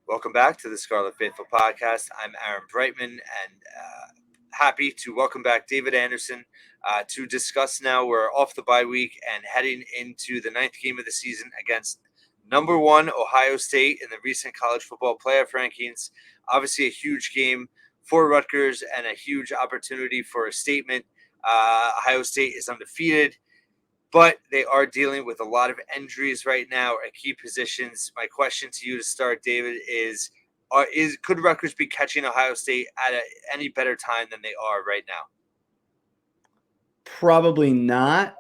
Welcome back to the Scarlet Faithful podcast. I'm Aaron Brightman, and happy to welcome back David Anderson to discuss now. We're off the bye week and heading into the ninth game of the season against number one Ohio State in the recent college football playoff rankings. Obviously, a huge game for Rutgers and a huge opportunity for a statement. Ohio State is undefeated, but they are dealing with a lot of injuries right now at key positions. My question to you to start, David, is could Rutgers be catching Ohio State at any better time than they are right now? Probably not.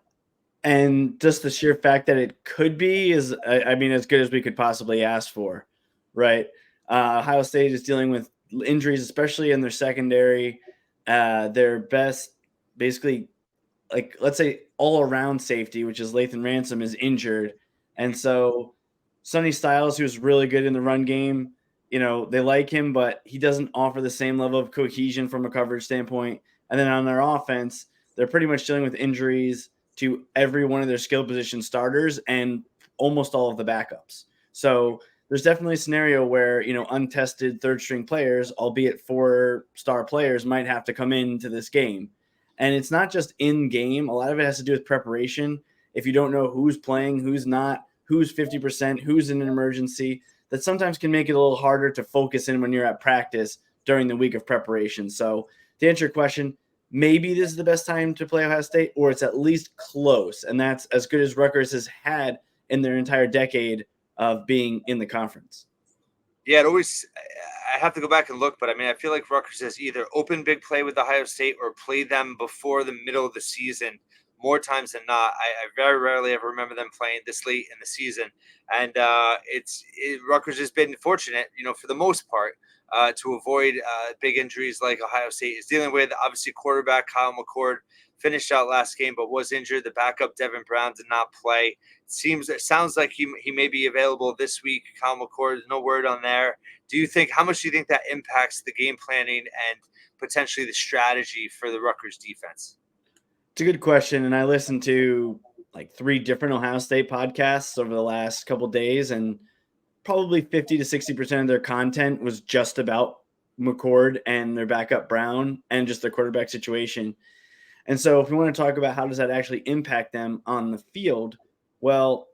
And just the sheer fact that it could be is, I mean, as good as we could possibly ask for, right? Ohio State is dealing with injuries, especially in their secondary. Their best, basically, like, let's say all around safety, which is Lathan Ransom, is injured. And so Sonny Styles, who's really good in the run game, they like him, but he doesn't offer the same level of cohesion from a coverage standpoint. And then on their offense, they're pretty much dealing with injuries to every one of their skill position starters and almost all of the backups. So there's definitely a scenario where, untested third string players, albeit 4-star players, might have to come into this game. And it's not just in game. A lot of it has to do with preparation. If you don't know who's playing, who's not, who's 50%, who's in an emergency, that sometimes can make it a little harder to focus in when you're at practice during the week of preparation. So to answer your question, maybe this is the best time to play Ohio State, or it's at least close. And that's as good as Rutgers has had in their entire decade of being in the conference. Yeah, I have to go back and look, but I mean, I feel like Rutgers has either opened big play with Ohio State or played them before the middle of the season more times than not. I very rarely ever remember them playing this late in the season. And Rutgers has been fortunate, for the most part, to avoid big injuries like Ohio State is dealing with. Obviously, quarterback Kyle McCord finished out last game but was injured. The backup Devin Brown did not play. It sounds like he may be available this week. Kyle McCord, no word on there. How much do you think that impacts the game planning and potentially the strategy for the Rutgers defense? It's a good question, and I listened to like 3 different Ohio State podcasts over the last couple of days, and probably 50 to 60% of their content was just about McCord and their backup Brown and just their quarterback situation. And so if we want to talk about how does that actually impact them on the field, well,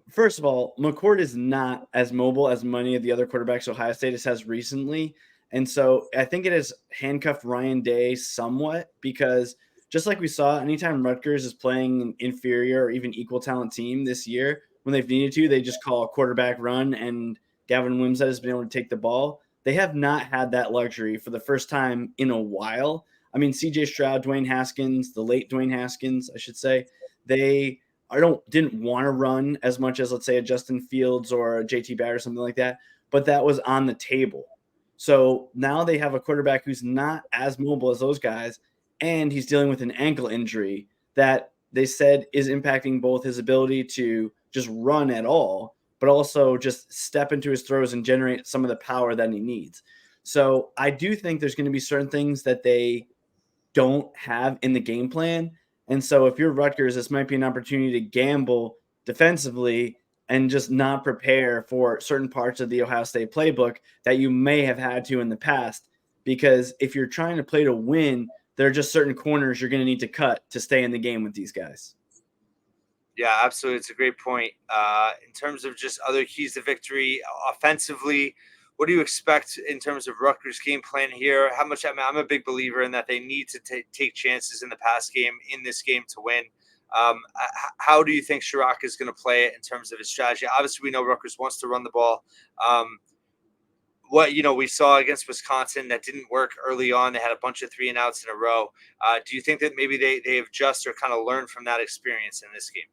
first of all, McCord is not as mobile as many of the other quarterbacks Ohio State has recently. And so I think it has handcuffed Ryan Day somewhat because just like we saw, anytime Rutgers is playing an inferior or even equal talent team this year, when they've needed to, they just call a quarterback run and Gavin Wimsatt has been able to take the ball. They have not had that luxury for the first time in a while. I mean, CJ Stroud, Dwayne Haskins, the late Dwayne Haskins, I should say, they didn't want to run as much as, let's say, a Justin Fields or a JT Barrett or something like that, but that was on the table. So now they have a quarterback who's not as mobile as those guys, and he's dealing with an ankle injury that they said is impacting both his ability to just run at all, but also just step into his throws and generate some of the power that he needs. So I do think there's going to be certain things that they don't have in the game plan. And so if you're Rutgers, this might be an opportunity to gamble defensively and just not prepare for certain parts of the Ohio State playbook that you may have had to in the past. Because if you're trying to play to win, there are just certain corners you're going to need to cut to stay in the game with these guys. Yeah, absolutely. It's a great point. In terms of just other keys to victory offensively, what do you expect in terms of Rutgers' game plan here? I'm a big believer in that they need to take chances in the pass game in this game to win. How do you think Chirac is going to play it in terms of his strategy? Obviously, we know Rutgers wants to run the ball. We saw against Wisconsin that didn't work early on. They had a bunch of 3-and-outs in a row. Do you think that maybe they have just or kind of learned from that experience in this game?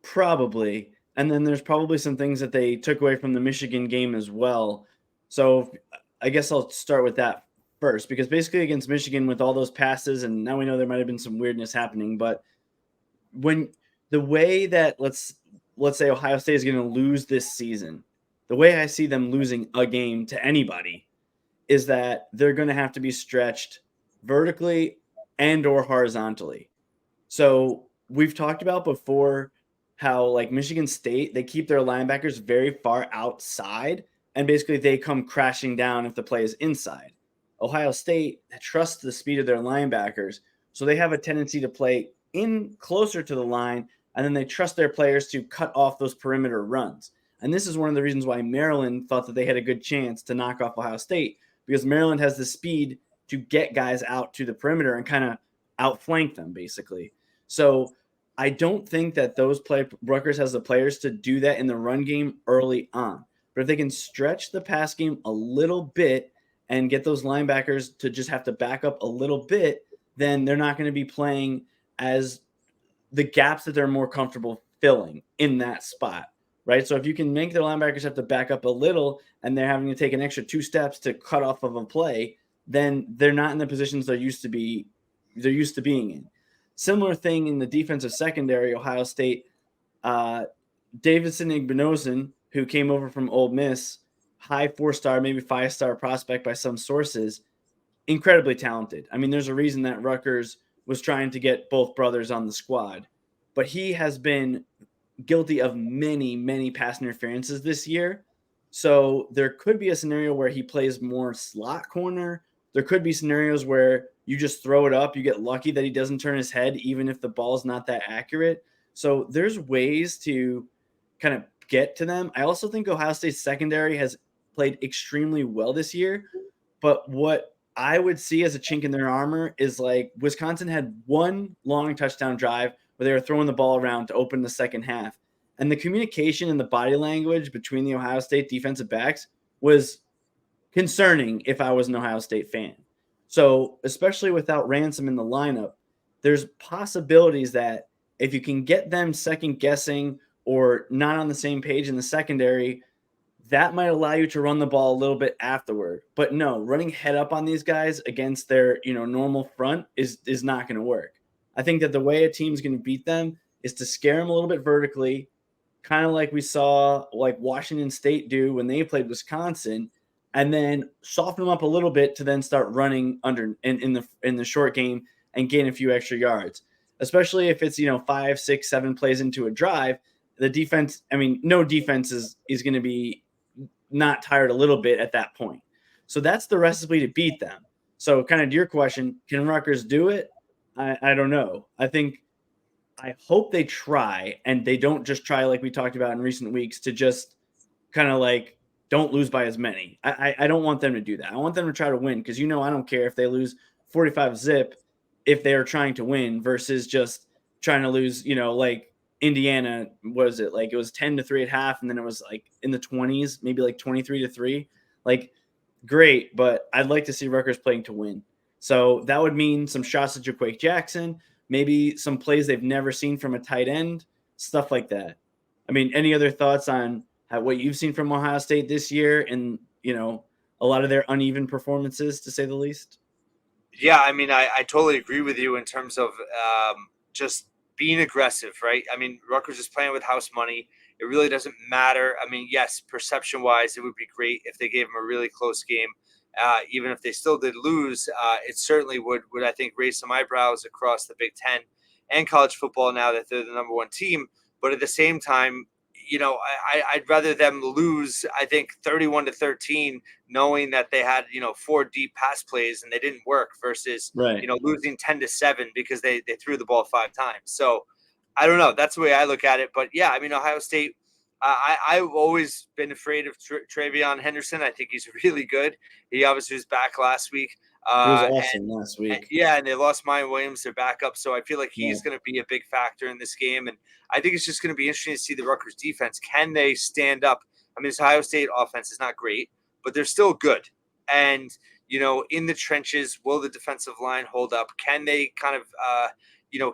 Probably. And then there's probably some things that they took away from the Michigan game as well. So I guess I'll start with that first, because basically against Michigan with all those passes, and now we know there might have been some weirdness happening, but when the way that let's say Ohio State is going to lose this season, the way I see them losing a game to anybody is that they're going to have to be stretched vertically and or horizontally. So we've talked about before how like Michigan State, they keep their linebackers very far outside and basically they come crashing down if the play is inside. Ohio State trusts the speed of their linebackers, so they have a tendency to play in closer to the line, and then they trust their players to cut off those perimeter runs. And this is one of the reasons why Maryland thought that they had a good chance to knock off Ohio State, because Maryland has the speed to get guys out to the perimeter and kind of outflank them, basically. So I don't think that Rutgers has the players to do that in the run game early on. But if they can stretch the pass game a little bit and get those linebackers to just have to back up a little bit, then they're not going to be playing as the gaps that they're more comfortable filling in that spot, right? So if you can make their linebackers have to back up a little and they're having to take an extra 2 steps to cut off of a play, then they're not in the positions they're used to being in. Similar thing in the defensive secondary, Ohio State, Davidson Igbinosun, who came over from Ole Miss, high 4-star, maybe 5-star prospect by some sources, incredibly talented. I mean, there's a reason that Rutgers was trying to get both brothers on the squad, but he has been guilty of many, many pass interferences this year. So there could be a scenario where he plays more slot corner. There could be scenarios where you just throw it up. You get lucky that he doesn't turn his head, even if the ball's not that accurate. So there's ways to kind of get to them. I also think Ohio State's secondary has played extremely well this year. But what I would see as a chink in their armor is like Wisconsin had one long touchdown drive where they were throwing the ball around to open the second half. And the communication and the body language between the Ohio State defensive backs was concerning if I was an Ohio State fan. So, especially without Ransom in the lineup, there's possibilities that if you can get them second guessing or not on the same page in the secondary, that might allow you to run the ball a little bit afterward. But no, running head up on these guys against their, normal front is not going to work. I think that the way a team's going to beat them is to scare them a little bit vertically, kind of like we saw like Washington State do when they played Wisconsin, and then soften them up a little bit to then start running under in the short game and gain a few extra yards. Especially if it's 5, 6, 7 plays into a drive, the defense. I mean, no defense is going to be not tired a little bit at that point. So that's the recipe to beat them. So kind of to your question, can Rutgers do it? I don't know. I hope they try and they don't just try like we talked about in recent weeks to just kind of like don't lose by as many. I don't want them to do that. I want them to try to win because I don't care if they lose 45 zip if they are trying to win versus just trying to lose, like Indiana, was it like it was 10-3 at half and then it was like in the 20s, maybe like 23-3. Like great, but I'd like to see Rutgers playing to win. So that would mean some shots at Jaquake Jackson, maybe some plays they've never seen from a tight end, stuff like that. I mean, any other thoughts on what you've seen from Ohio State this year and, a lot of their uneven performances, to say the least? Yeah, I mean, I totally agree with you in terms of just being aggressive, right? I mean, Rutgers is playing with house money. It really doesn't matter. I mean, yes, perception-wise, it would be great if they gave them a really close game. Even if they still did lose, it certainly would, I think, raise some eyebrows across the Big Ten and college football now that they're the number one team. But at the same time, I'd rather them lose, I think, 31-13, knowing that they had, 4 deep pass plays and they didn't work versus, Right. losing 10-7 because they threw the ball 5 times. So I don't know. That's the way I look at it. But yeah, I mean, Ohio State, I've always been afraid of Trayon Henderson. I think he's really good. He obviously was back last week. It was awesome last week. And they lost Maya Williams, their backup. So I feel like he's Yeah. going to be a big factor in this game. And I think it's just going to be interesting to see the Rutgers defense. Can they stand up? I mean, this Ohio State offense is not great, but they're still good. And, in the trenches, will the defensive line hold up? Can they kind of,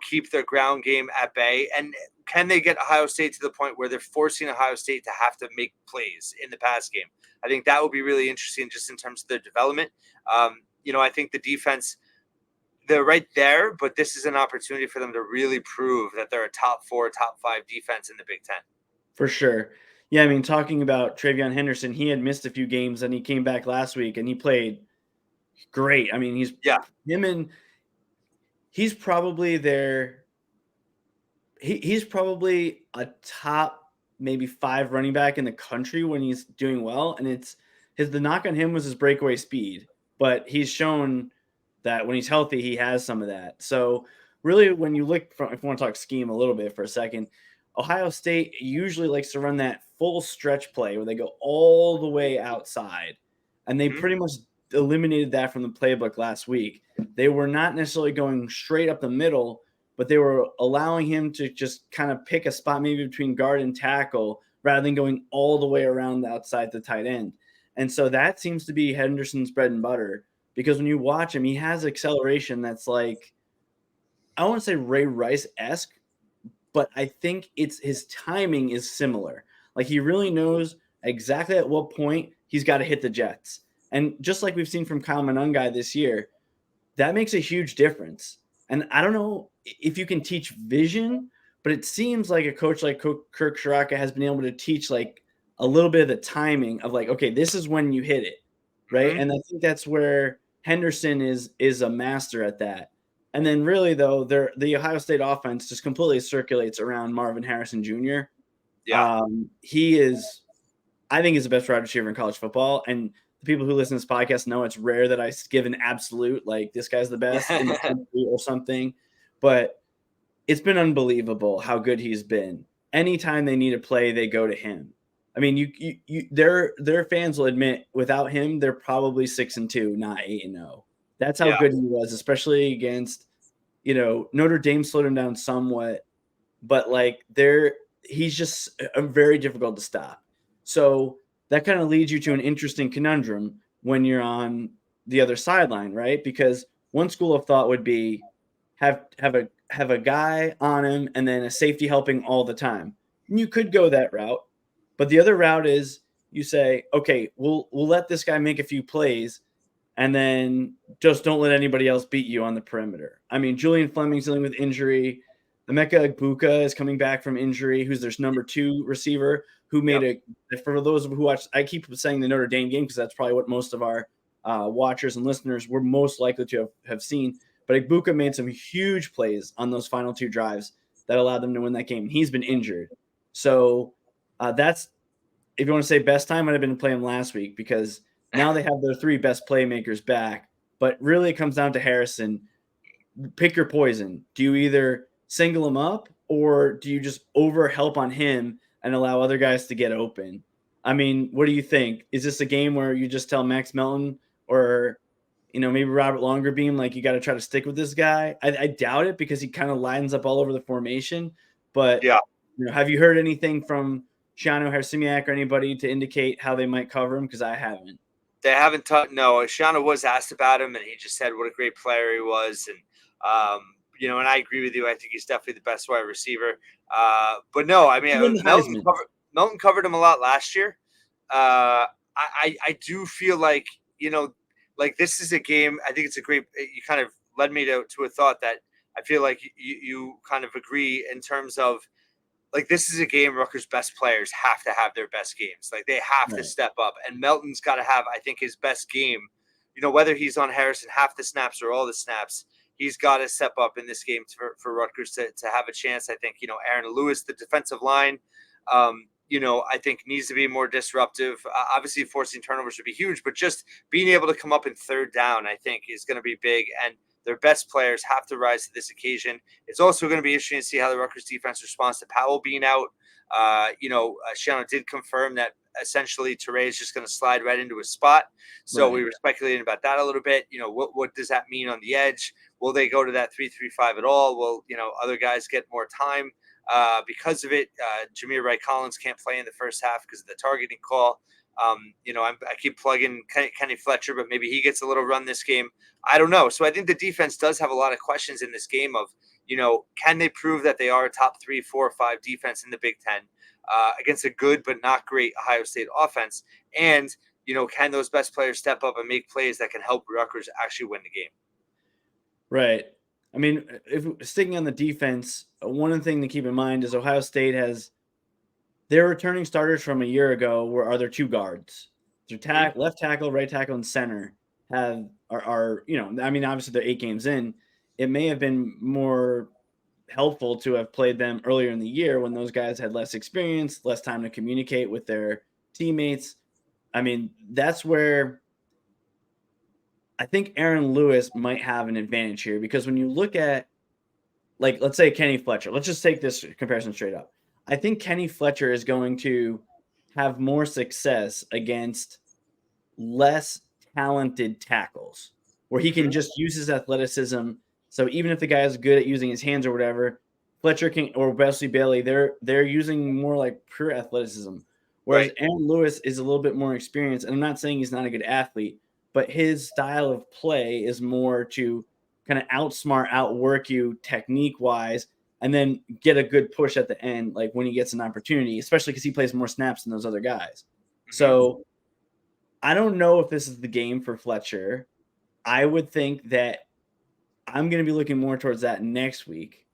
keep their ground game at bay? And can they get Ohio State to the point where they're forcing Ohio State to have to make plays in the pass game? I think that will be really interesting just in terms of their development. I think the defense, they're right there, but this is an opportunity for them to really prove that they're a top 4, top 5 defense in the Big Ten. For sure. Yeah, I mean, talking about Trayon Henderson, he had missed a few games and he came back last week and he played great. I mean, he's probably he's probably a top maybe 5 running back in the country when he's doing well, and the knock on him was his breakaway speed, but he's shown that when he's healthy, he has some of that. So really, when you look from, if you want to talk scheme a little bit for a second, Ohio State usually likes to run that full stretch play where they go all the way outside, and they Mhm. pretty much eliminated that from the playbook last week. They were not necessarily going straight up the middle, but they were allowing him to just kind of pick a spot maybe between guard and tackle rather than going all the way around the outside the tight end. And so that seems to be Henderson's bread and butter because when you watch him, he has acceleration that's like, I don't want to say Ray Rice esque, but I think it's his timing is similar. Like he really knows exactly at what point he's got to hit the Jets. And just like we've seen from Kyle Monangai this year, that makes a huge difference. And I don't know if you can teach vision, but it seems like a coach like Kirk Shiraka has been able to teach like a little bit of the timing of like, okay, this is when you hit it, right? Mhm. And I think that's where Henderson is a master at that. And then really though, the Ohio State offense just completely circulates around Marvin Harrison Jr. Yeah. He is, I think, he's the best wide receiver in college football, and the people who listen to this podcast know it's rare that I give an absolute like this guy's the best in the country or something, but it's been unbelievable how good he's been. Anytime they need a play, they go to him. I mean, their fans will admit without him, they're probably 6-2, not 8-0. That's how Yeah. good he was, especially against Notre Dame slowed him down somewhat, but like he's just very difficult to stop. So that kind of leads you to an interesting conundrum when you're on the other sideline, right? Because one school of thought would be have a guy on him and then a safety helping all the time. And you could go that route, but the other route is you say, okay, we'll let this guy make a few plays, and then just don't let anybody else beat you on the perimeter. I mean, Julian Fleming's dealing with injury. Emeka Egbuka is coming back from injury, who's their number 2 receiver, who made Yep. for those who watch, I keep saying the Notre Dame game because that's probably what most of our watchers and listeners were most likely to have seen. But Egbuka made some huge plays on those final 2 drives that allowed them to win that game. He's been injured. So that's, if you want to say best time, I'd have been to play him last week because now they have their 3 best playmakers back. But really, it comes down to Harrison. Pick your poison. Do you either single him up or do you just over help on him and allow other guys to get open? I mean, what do you think? Is this a game where you just tell Max Melton or maybe Robert Longerbeam, like you got to try to stick with this guy? I doubt it because he kind of lines up all over the formation. But Yeah. have you heard anything from Shiano Harsimiak or anybody to indicate how they might cover him? Because I haven't. They haven't taught. No, Shauna was asked about him, and he just said what a great player he was, and and I agree with you. I think he's definitely the best wide receiver. But no, I mean, He won the Heisman. Melton covered him a lot last year. I do feel like like this is a game. I think it's a great. You kind of led me to a thought that I feel like you kind of agree in terms of like this is a game Rutgers best players have to have their best games. Like they have to Right. step up. And Melton's got to have, I think, his best game. Whether he's on Harrison half the snaps or all the snaps, he's got to step up in this game for Rutgers to have a chance. I think, Aaron Lewis, the defensive line, I think needs to be more disruptive. Obviously, forcing turnovers would be huge, but just being able to come up in third down, I think, is going to be big. And their best players have to rise to this occasion. It's also going to be interesting to see how the Rutgers defense responds to Powell being out. Shannon did confirm that essentially Teray is just going to slide right into his spot. So Right. we were speculating about that a little bit. What does that mean on the edge? Will they go to that 3-3-5 at all? Will, other guys get more time because of it? Jameer Wright Collins can't play in the first half because of the targeting call. I keep plugging Kenny Fletcher, but maybe he gets a little run this game. I don't know. So I think the defense does have a lot of questions in this game of, can they prove that they are a top 3, 4, 5 defense in the Big Ten against a good but not great Ohio State offense? And, can those best players step up and make plays that can help Rutgers actually win the game? Right. I mean, if sticking on the defense, one thing to keep in mind is Ohio State has their returning starters from a year ago are their 2 guards. Their left tackle, right tackle, and center are I mean, obviously they're 8 games in. It may have been more helpful to have played them earlier in the year when those guys had less experience, less time to communicate with their teammates. I mean, that's where I think Aaron Lewis might have an advantage here because when you look at, like, let's say Kenny Fletcher, let's just take this comparison straight up. I think Kenny Fletcher is going to have more success against less talented tackles where he can Mhm. just use his athleticism. So even if the guy is good at using his hands or whatever, Fletcher can or Wesley Bailey, they're using more like pure athleticism. Whereas Right. Aaron Lewis is a little bit more experienced. And I'm not saying he's not a good athlete, but his style of play is more to kind of outsmart, outwork you technique wise, and then get a good push at the end, like when he gets an opportunity, especially because he plays more snaps than those other guys. Mhm. So I don't know if this is the game for Fletcher. I would think that I'm going to be looking more towards that next week.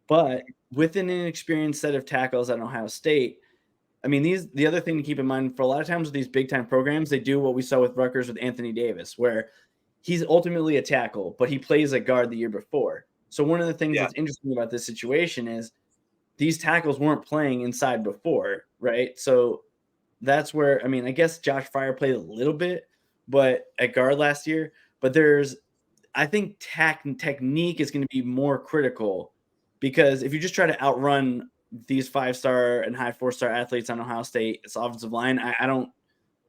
But with an inexperienced set of tackles at Ohio State, I mean, the other thing to keep in mind for a lot of times with these big time programs, they do what we saw with Rutgers with Anthony Davis, where he's ultimately a tackle, but he plays a guard the year before. So one of the things Yeah. that's interesting about this situation is these tackles weren't playing inside before, right? So that's where I mean, I guess Josh Fryer played a little bit, but at guard last year. But I think technique is going to be more critical because if you just try to outrun these 5-star and high 4-star athletes on Ohio State, it's offensive line. I don't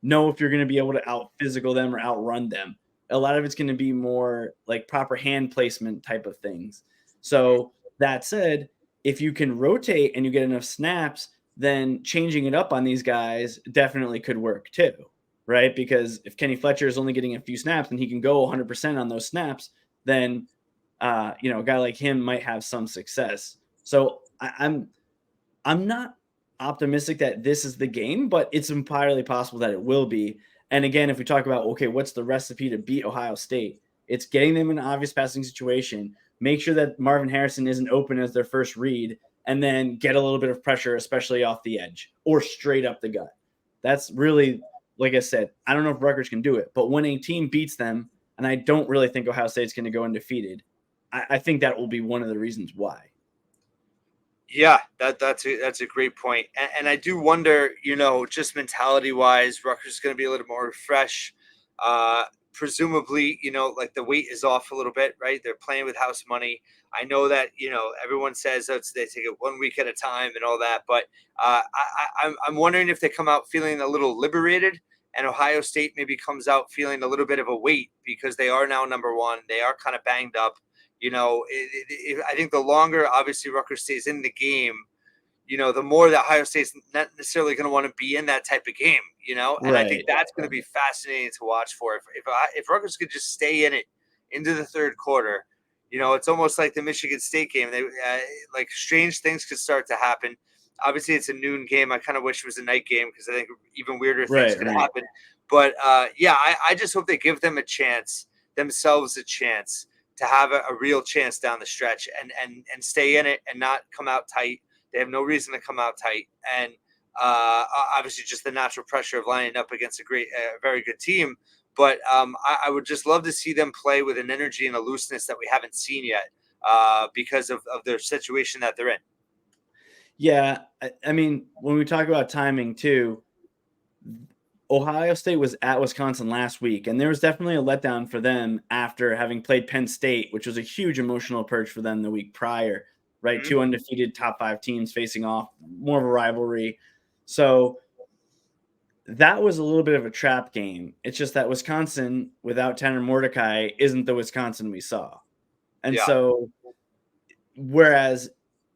know if you're going to be able to out physical them or outrun them. A lot of it's going to be more like proper hand placement type of things. Mhm. So that said, if you can rotate and you get enough snaps, then changing it up on these guys definitely could work too, right? Because if Kenny Fletcher is only getting a few snaps and he can go 100% on those snaps, then a guy like him might have some success. So I'm not optimistic that this is the game, but it's entirely possible that it will be. And again, if we talk about, okay, what's the recipe to beat Ohio State? It's getting them in an obvious passing situation, make sure that Marvin Harrison isn't open as their first read, and then get a little bit of pressure, especially off the edge or straight up the gut. That's really, like I said, I don't know if Rutgers can do it, but when a team beats them, and I don't really think Ohio State's going to go undefeated, I think that will be one of the reasons why. Yeah, that's a great point, and I do wonder, just mentality wise, Rutgers is going to be a little more fresh. Presumably, like the weight is off a little bit, right? They're playing with house money. I know that everyone says that they take it 1 week at a time and all that, but I'm wondering if they come out feeling a little liberated, and Ohio State maybe comes out feeling a little bit of a weight because they are now number one. They are kind of banged up. I think the longer obviously Rutgers stays in the game, the more that Ohio State's not necessarily going to want to be in that type of game, and I think Right. that's going to be fascinating to watch for. If Rutgers could just stay in it into the third quarter, it's almost like the Michigan State game. They like strange things could start to happen. Obviously, it's a noon game. I kind of wish it was a night game because I think even weirder things Right. could Right. happen. But yeah, I just hope they give them a chance, themselves a chance to have a real chance down the stretch and stay in it and not come out tight. They have no reason to come out tight, and obviously just the natural pressure of lining up against a very good team. But I would just love to see them play with an energy and a looseness that we haven't seen yet because of their situation that they're in. Yeah, I mean, when we talk about timing too, Ohio State was at Wisconsin last week, and there was definitely a letdown for them after having played Penn State, which was a huge emotional purge for them the week prior, right? Mm-hmm. Two undefeated top 5 teams facing off, more of a rivalry. So that was a little bit of a trap game. It's just that Wisconsin without Tanner Mordecai isn't the Wisconsin we saw. And Yeah. so whereas,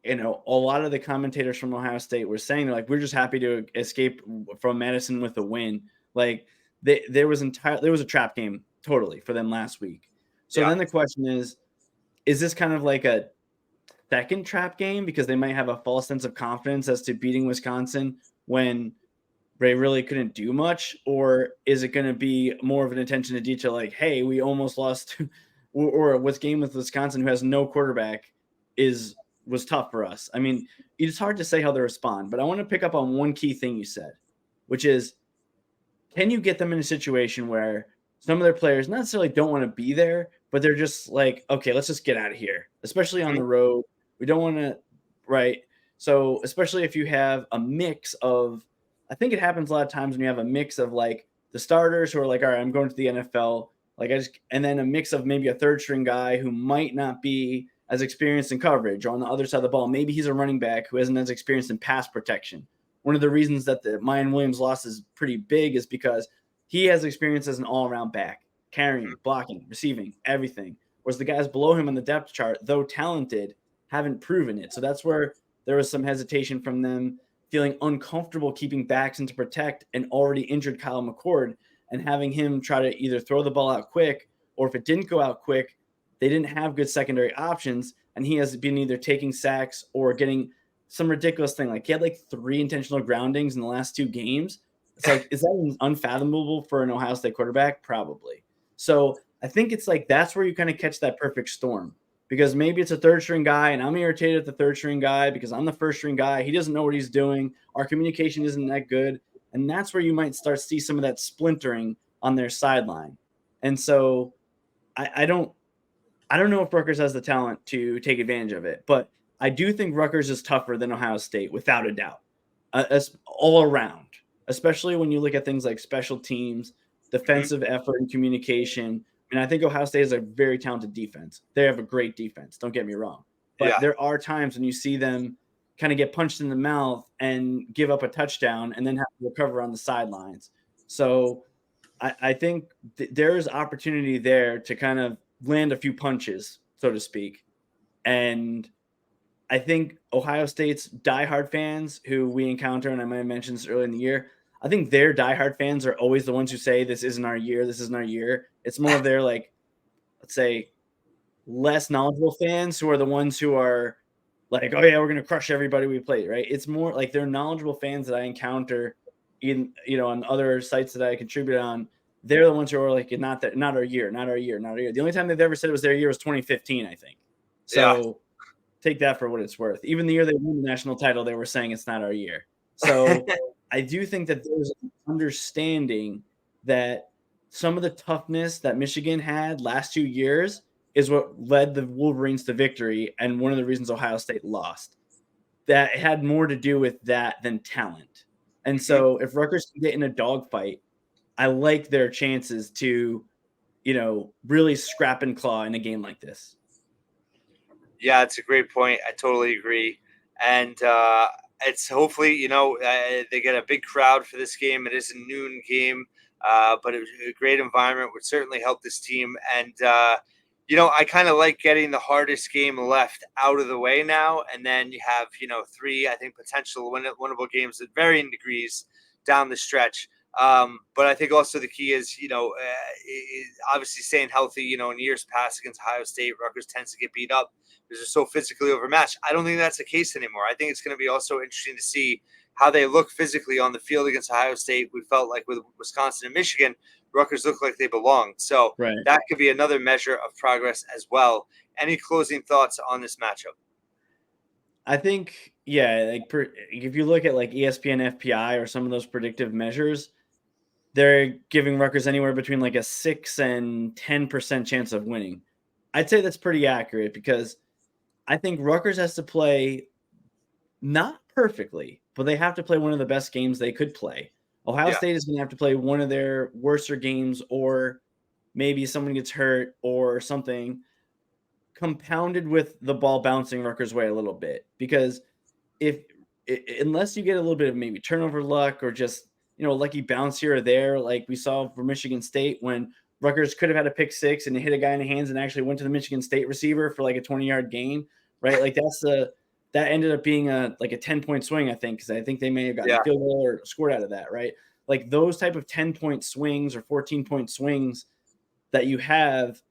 a lot of the commentators from Ohio State were saying they're like, we're just happy to escape from Madison with a win. Like there was a trap game totally for them last week. So Yeah. then the question is this kind of like a second trap game because they might have a false sense of confidence as to beating Wisconsin when they really couldn't do much? Or is it going to be more of an attention to detail like, hey, we almost lost or what's game with Wisconsin who has no quarterback was tough for us. I mean, it's hard to say how they respond, but I want to pick up on one key thing you said, which is can you get them in a situation where some of their players not necessarily don't want to be there, but they're just like, okay, let's just get out of here, especially on Mhm. the road. We don't want to, right? So especially if you have a mix of, I think it happens a lot of times when you have a mix of like the starters who are like, all right, I'm going to the NFL, and then a mix of maybe a third string guy who might not be as experienced in coverage, or on the other side of the ball, maybe he's a running back who isn't as experienced in pass protection. One of the reasons that the Mayan Williams loss is pretty big is because he has experience as an all-around back, carrying, blocking, receiving, everything. Whereas the guys below him on the depth chart, though talented, haven't proven it. So that's where there was some hesitation from them, feeling uncomfortable keeping backs in to protect an already injured Kyle McCord and having him try to either throw the ball out quick, or if it didn't go out quick, they didn't have good secondary options. And he has been either taking sacks or getting some ridiculous thing. Like he had like 3 intentional groundings in the last 2 games. It's like, is that unfathomable for an Ohio State quarterback? Probably. So I think it's like that's where you kind of catch that perfect storm, because maybe it's a third string guy and I'm irritated at the third string guy because I'm the first string guy. He doesn't know what he's doing. Our communication isn't that good. And that's where you might start to see some of that splintering on their sideline. And so I don't know if Rutgers has the talent to take advantage of it, but I do think Rutgers is tougher than Ohio State without a doubt, all around, especially when you look at things like special teams, defensive effort, and communication. And I think Ohio State is a very talented defense. They have a great defense. Don't get me wrong. But Yeah. there are times when you see them kind of get punched in the mouth and give up a touchdown and then have to recover on the sidelines. So I think there is opportunity there to kind of land a few punches, so to speak. And I think Ohio State's diehard fans who we encounter, and I might have mentioned this earlier in the year, I think their diehard fans are always the ones who say, this isn't our year, this isn't our year. It's more of their, like, let's say, less knowledgeable fans who are the ones who are like, oh, yeah, we're going to crush everybody we play, right? It's more like they're knowledgeable fans that I encounter on other sites that I contribute on. They're the ones who are like, not our year, not our year, not our year. The only time they've ever said it was their year was 2015, I think. So take that for what it's worth. Even the year they won the national title, they were saying it's not our year. So I do think that there's an understanding that some of the toughness that Michigan had last 2 years is what led the Wolverines to victory, and one of the reasons Ohio State lost. That had more to do with that than talent. And so if Rutgers can get in a dogfight, I like their chances to, really scrap and claw in a game like this. Yeah, it's a great point. I totally agree. And it's hopefully, they get a big crowd for this game. It is a noon game, but it was a great environment, would certainly help this team. And, I kind of like getting the hardest game left out of the way now. And then you have, 3, I think, potential winnable games at varying degrees down the stretch. But I think also the key is, obviously staying healthy. In years past against Ohio State, Rutgers tends to get beat up because they're so physically overmatched. I don't think that's the case anymore. I think it's going to be also interesting to see how they look physically on the field against Ohio State. We felt like with Wisconsin and Michigan, Rutgers looked like they belonged. So that could be another measure of progress as well. Any closing thoughts on this matchup? I think, if you look at like ESPN FPI or some of those predictive measures, they're giving Rutgers anywhere between like a 6 and 10% chance of winning. I'd say that's pretty accurate because I think Rutgers has to play not perfectly, but they have to play one of the best games they could play. Ohio State is going to have to play one of their worser games, or maybe someone gets hurt or something, compounded with the ball bouncing Rutgers' way a little bit. Because unless you get a little bit of maybe turnover luck or just, a lucky bounce here or there, like we saw for Michigan State when Rutgers could have had a pick 6 and it hit a guy in the hands and actually went to the Michigan State receiver for like a 20-yard gain, right? Like that ended up being a 10-point swing, I think, because I think they may have gotten a field goal or scored out of that, right? Like those type of 10-point swings or 14-point swings that you have,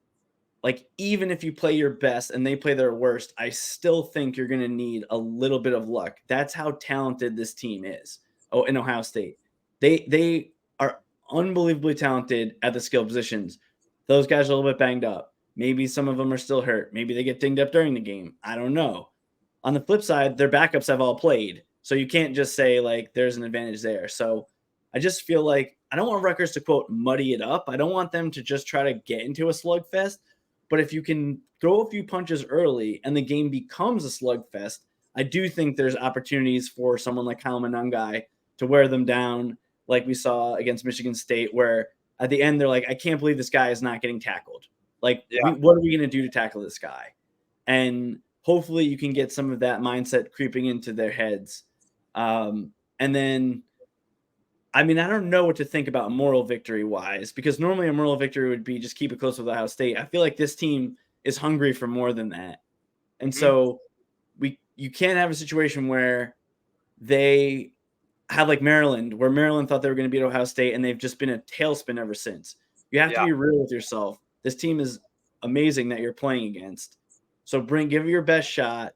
like even if you play your best and they play their worst, I still think you're going to need a little bit of luck. That's how talented this team is. Oh, in Ohio State. They are unbelievably talented at the skill positions. Those guys are a little bit banged up. Maybe some of them are still hurt. Maybe they get dinged up during the game. I don't know. On the flip side, their backups have all played. So you can't just say like there's an advantage there. So I just feel like I don't want Rutgers to, quote, muddy it up. I don't want them to just try to get into a slugfest. But if you can throw a few punches early and the game becomes a slugfest, I do think there's opportunities for someone like Kyle Monangai to wear them down, like we saw against Michigan State, where at the end they're like, I can't believe this guy is not getting tackled. Like, Yeah. what are we going to do to tackle this guy? And hopefully you can get some of that mindset creeping into their heads. And then, I mean, I don't know what to think about moral victory wise, because normally a moral victory would be just keep it close with Ohio State. I feel like this team is hungry for more than that. And Mhm. so you can't have a situation where they have like Maryland, where Maryland thought they were going to beat Ohio State and they've just been a tailspin ever since. You have to Yeah. be real with yourself. This team is amazing that you're playing against. So give it your best shot,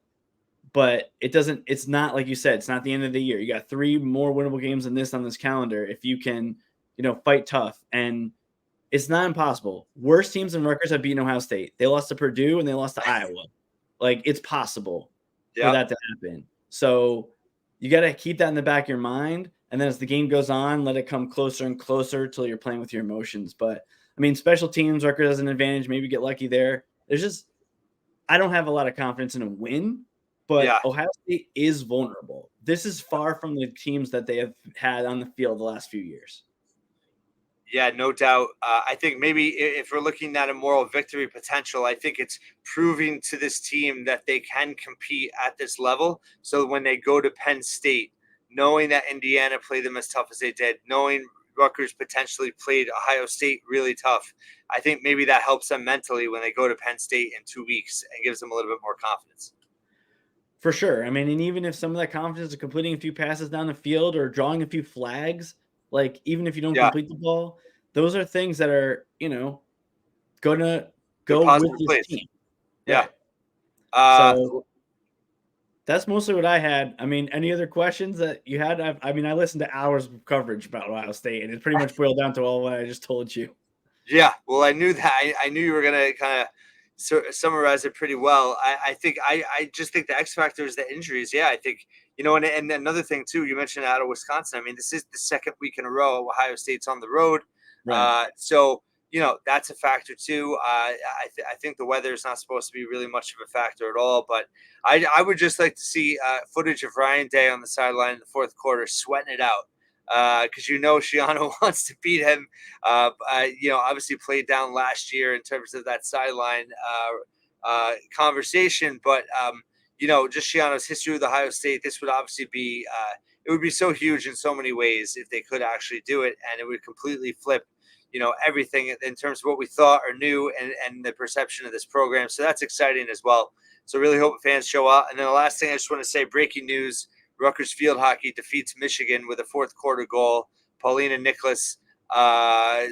but it's not like you said, it's not the end of the year. You got 3 more winnable games than this on this calendar if you can, fight tough. And it's not impossible. Worst teams in Rutgers have beaten Ohio State. They lost to Purdue and they lost to Iowa. Like, it's possible for Yeah. that to happen. So you got to keep that in the back of your mind. And then as the game goes on, let it come closer and closer till you're playing with your emotions. But I mean, special teams, Rutgers has an advantage. Maybe get lucky there. I don't have a lot of confidence in a win, but Yeah. Ohio State is vulnerable. This is far from the teams that they have had on the field the last few years. Yeah, no doubt. I think maybe if we're looking at a moral victory potential, I think it's proving to this team that they can compete at this level. So when they go to Penn State, knowing that Indiana played them as tough as they did, knowing Rutgers potentially played Ohio State really tough, I think maybe that helps them mentally when they go to Penn State in 2 weeks and gives them a little bit more confidence. For sure. I mean, and even if some of that confidence is completing a few passes down the field or drawing a few flags, like even if you don't Yeah, complete the ball, those are things that are, gonna they're go with positive this plays. team. Yeah. Right. So that's mostly what I had. I mean, any other questions that you had? I mean, I listened to hours of coverage about Ohio State, and it pretty much boiled down to all what I just told you. Yeah, well, I knew that. I knew you were going to kind of summarize it pretty well. I just think the X factor is the injuries. Yeah, I think, and another thing, too, you mentioned out of Wisconsin. I mean, this is the second week in a row Ohio State's on the road. Right. So, that's a factor, too. I think the weather is not supposed to be really much of a factor at all. But I would just like to see footage of Ryan Day on the sideline in the fourth quarter sweating it out. Because Shiano wants to beat him. Obviously played down last year in terms of that sideline conversation, but just Shiano's history with Ohio State, this would obviously be it would be so huge in so many ways if they could actually do it, and it would completely flip everything in terms of what we thought or knew and the perception of this program. So that's exciting as well. So really hope fans show up. And then the last thing I just want to say, breaking news. Rutgers field hockey defeats Michigan with a fourth quarter goal. Paulina Nicholas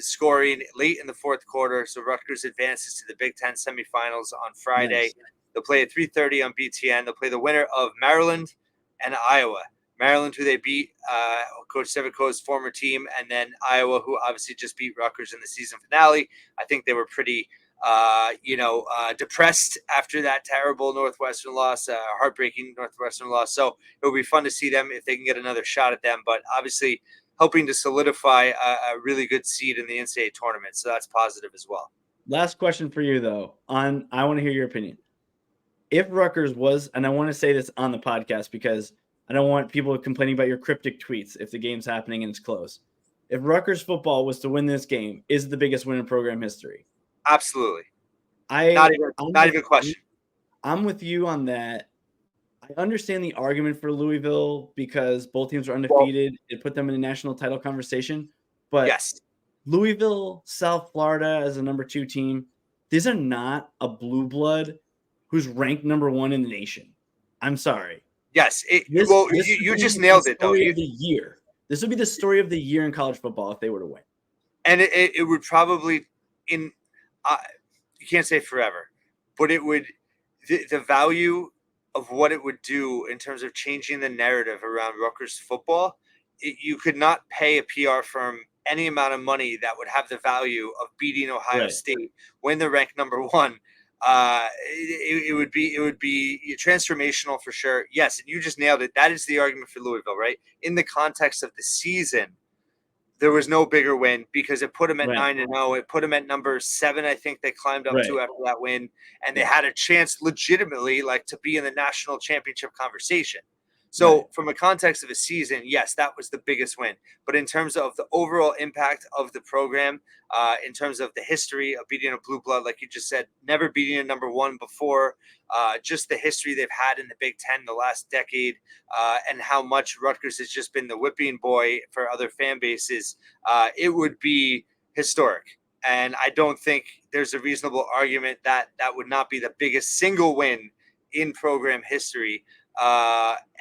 scoring late in the fourth quarter. So Rutgers advances to the Big Ten semifinals on Friday. Nice. They'll play at 3:30 on BTN. They'll play the winner of Maryland and Iowa. Maryland, who they beat, Coach Sevico's former team, and then Iowa, who obviously just beat Rutgers in the season finale. I think they were pretty depressed after that terrible Northwestern loss, heartbreaking Northwestern loss. So it will be fun to see them if they can get another shot at them. But obviously, helping to solidify a really good seed in the NCAA tournament. So that's positive as well. Last question for you, though. I want to hear your opinion. If Rutgers was, and I want to say this on the podcast because I don't want people complaining about your cryptic tweets if the game's happening and it's close. If Rutgers football was to win this game, is it the biggest win in program history? Absolutely. I'm Not even a question. I'm with you on that. I understand the argument for Louisville because both teams are undefeated. It put them in a national title conversation. But Yes. Louisville, South Florida as a number 2 team, these are not a blue blood who's ranked number 1 in the nation. I'm sorry. Yes. This you just nailed it, though. Of the year. This would be the story of the year in college football if they were to win. And it would probably you can't say forever, but it would the value of what it would do in terms of changing the narrative around Rutgers football. You could not pay a PR firm any amount of money that would have the value of beating Ohio State when they're ranked number 1. It would be transformational for sure. Yes, and you just nailed it. That is the argument for Louisville, right? In the context of the season, there was no bigger win because it put them at Right. 9-0. It put them at number 7. I think they climbed up Right. to after that win, and they Yeah. had a chance legitimately like to be in the national championship conversation. So Right. from a context of a season, yes, that was the biggest win. But in terms of the overall impact of the program, in terms of the history of beating a blue blood, like you just said, never beating a number 1 before, just the history they've had in the Big Ten the last decade, and how much Rutgers has just been the whipping boy for other fan bases, it would be historic. And I don't think there's a reasonable argument that that would not be the biggest single win in program history.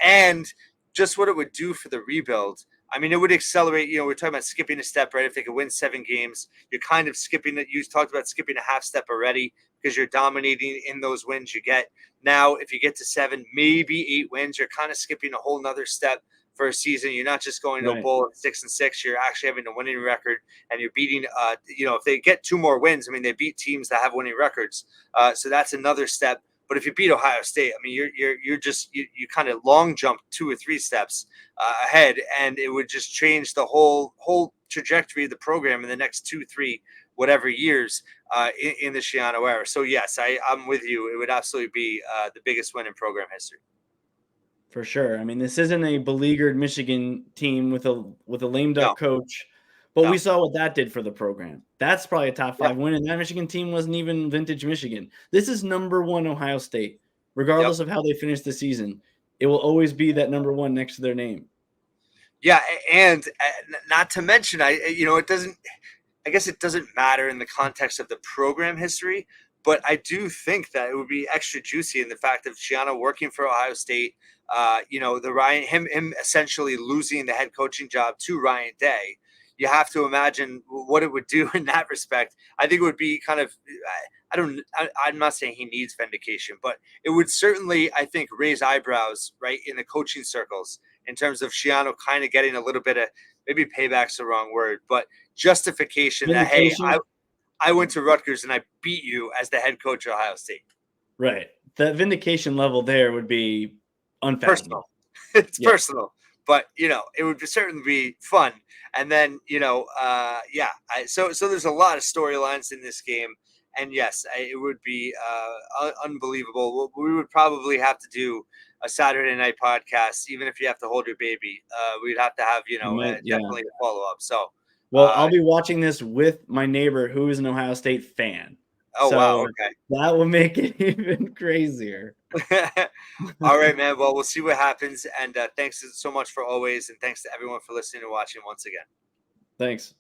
And just what it would do for the rebuild. I mean, it would accelerate. We're talking about skipping a step, right? If they could win 7 games, you're kind of skipping it. You talked about skipping a half step already because you're dominating in those wins you get. Now, if you get to 7, maybe 8 wins, you're kind of skipping a whole nother step for a season. You're not just going to a bowl at 6-6. You're actually having a winning record, and you're beating. If they get 2 more wins, I mean, they beat teams that have winning records. So that's another step. But if you beat Ohio State, I mean, you kind of long jump 2 or 3 steps ahead, and it would just change the whole trajectory of the program in the next 2, 3, whatever years in the Schiano era. So yes, I'm with you. It would absolutely be the biggest win in program history. For sure. I mean, this isn't a beleaguered Michigan team with a lame duck coach, but we saw what that did for the program. That's probably a top 5 win, and that Michigan team wasn't even vintage Michigan. This is number 1 Ohio State, regardless of how they finish the season. It will always be that number 1 next to their name. Yeah, and not to mention, it doesn't. I guess it doesn't matter in the context of the program history, but I do think that it would be extra juicy in the fact of Schiano working for Ohio State. Him essentially losing the head coaching job to Ryan Day. You have to imagine what it would do in that respect. I think it would be kind of. I'm not saying he needs vindication, but it would certainly, I think, raise eyebrows right in the coaching circles in terms of Schiano kind of getting a little bit of, maybe payback's the wrong word, but justification that, hey, I went to Rutgers and I beat you as the head coach of Ohio State. Right. The vindication level there would be unfathomable. Personal. It's personal, but it would certainly be fun. And then, so there's a lot of storylines in this game. And yes, it would be unbelievable. We would probably have to do a Saturday night podcast, even if you have to hold your baby. We'd have to have, definitely a follow up. So, well, I'll be watching this with my neighbor who is an Ohio State fan. Oh, wow. Okay. That will make it even crazier. All right, man. Well, we'll see what happens. And thanks so much for always. And thanks to everyone for listening and watching once again. Thanks.